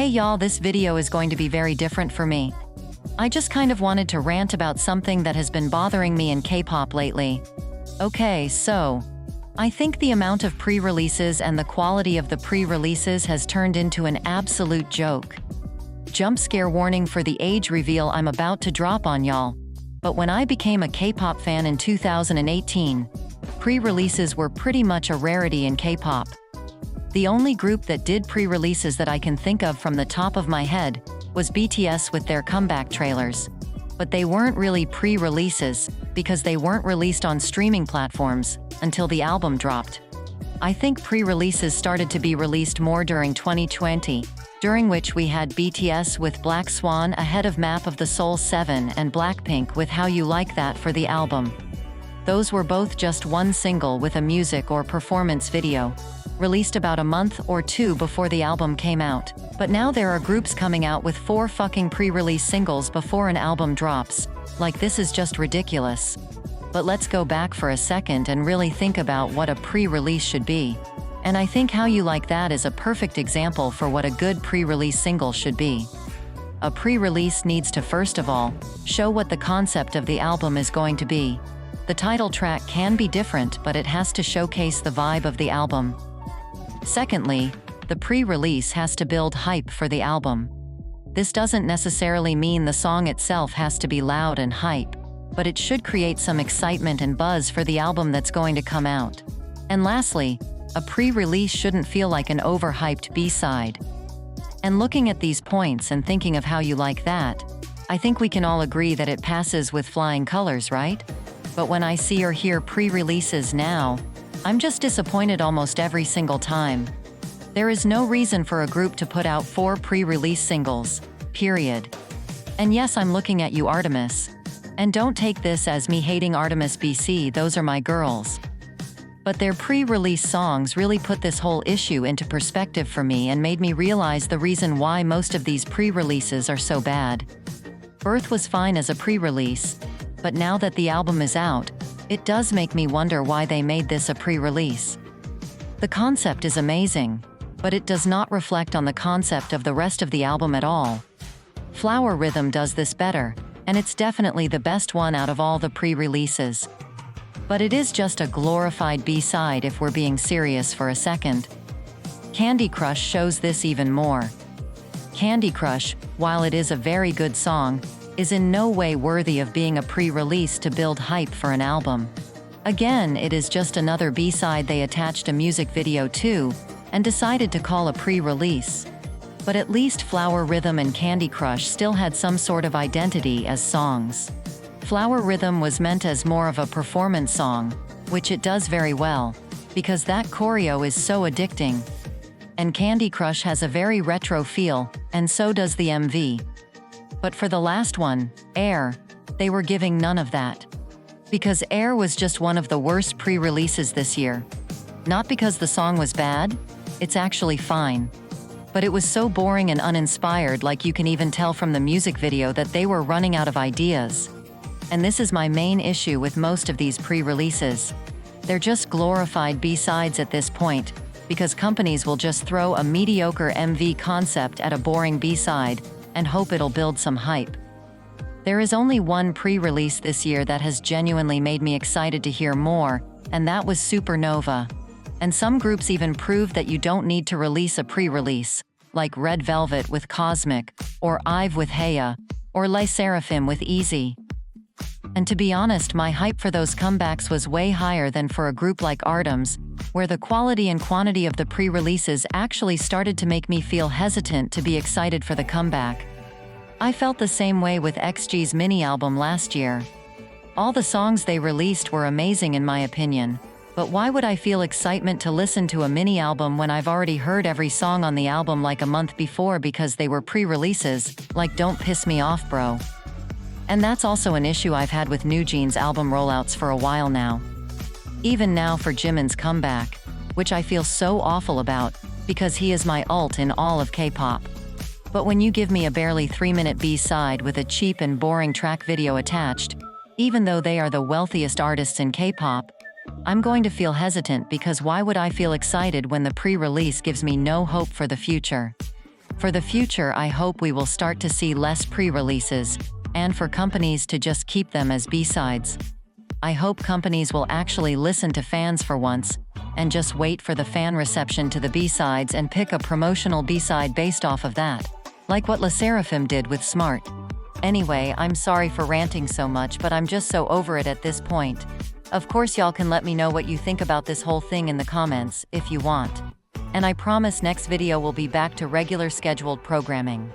Hey y'all, this video is going to be very different for me. I just kind of wanted to rant about something that has been bothering me in K-pop lately. Okay, so I think the amount of pre-releases and the quality of the pre-releases has turned into an absolute joke. Jump scare warning for the age reveal I'm about to drop on y'all. But when I became a K-pop fan in 2018, pre-releases were pretty much a rarity in K-pop. The only group that did pre-releases that I can think of from the top of my head was BTS with their comeback trailers. But they weren't really pre-releases, because they weren't released on streaming platforms until the album dropped. I think pre-releases started to be released more during 2020, during which we had BTS with Black Swan ahead of Map of the Soul 7 and Blackpink with How You Like That for the album. Those were both just one single with a music or performance video, released about a month or two before the album came out. But now there are groups coming out with 4 fucking pre-release singles before an album drops. Like, this is just ridiculous. But let's go back for a second and really think about what a pre-release should be. And I think How You Like That is a perfect example for what a good pre-release single should be. A pre-release needs to, first of all, show what the concept of the album is going to be. The title track can be different, but it has to showcase the vibe of the album. Secondly, the pre-release has to build hype for the album. This doesn't necessarily mean the song itself has to be loud and hype, but it should create some excitement and buzz for the album that's going to come out. And lastly, a pre-release shouldn't feel like an overhyped B-side. And looking at these points and thinking of How You Like That, I think we can all agree that it passes with flying colors, right? But when I see or hear pre-releases now, I'm just disappointed almost every single time. There is no reason for a group to put out 4 pre-release singles, period. And yes, I'm looking at you, artms. And don't take this as me hating artms BC, those are my girls. But their pre-release songs really put this whole issue into perspective for me and made me realize the reason why most of these pre-releases are so bad. Birth was fine as a pre-release, but now that the album is out, it does make me wonder why they made this a pre-release. The concept is amazing, but it does not reflect on the concept of the rest of the album at all. ᴐᵉᵉᵖ does this better, and it's definitely the best one out of all the pre-releases. But it is just a glorified B-side if we're being serious for a second. Candy Crush shows this even more. Candy Crush, while it is a very good song, is in no way worthy of being a pre-release to build hype for an album. Again, it is just another B-side they attached a music video to and decided to call a pre-release. But at least ᴐᵉᵉᵖ and Candy Crush still had some sort of identity as songs. ᴐᵉᵉᵖ was meant as more of a performance song, which it does very well, because that choreo is so addicting. And Candy Crush has a very retro feel, and so does the MV. But for the last one, Air, they were giving none of that. Because Air was just one of the worst pre-releases this year. Not because the song was bad, it's actually fine. But it was so boring and uninspired, like you can even tell from the music video that they were running out of ideas. And this is my main issue with most of these pre-releases. They're just glorified B-sides at this point, because companies will just throw a mediocre MV concept at a boring B-side and hope it'll build some hype. There is only one pre-release this year that has genuinely made me excited to hear more, and that was Supernova. And some groups even proved that you don't need to release a pre-release, like Red Velvet with Cosmic, or yves with Heya, or sserafim with itzy. And to be honest, my hype for those comebacks was way higher than for a group like artms, where the quality and quantity of the pre-releases actually started to make me feel hesitant to be excited for the comeback. I felt the same way with XG's mini-album last year. All the songs they released were amazing in my opinion, but why would I feel excitement to listen to a mini-album when I've already heard every song on the album like a month before because they were pre-releases? Like, don't piss me off, bro. And that's also an issue I've had with newjeans album rollouts for a while now. Even now for Jimin's comeback, which I feel so awful about, because he is my ult in all of K-pop. But when you give me a barely 3-minute B-side with a cheap and boring track video attached, even though they are the wealthiest artists in K-pop, I'm going to feel hesitant, because why would I feel excited when the pre-release gives me no hope for the future? For the future, I hope we will start to see less pre-releases, and for companies to just keep them as B-sides. I hope companies will actually listen to fans for once, and just wait for the fan reception to the B-sides and pick a promotional B-side based off of that. Like what sserafim did with Smart. Anyway, I'm sorry for ranting so much, but I'm just so over it at this point. Of course, y'all can let me know what you think about this whole thing in the comments, if you want. And I promise next video will be back to regular scheduled programming.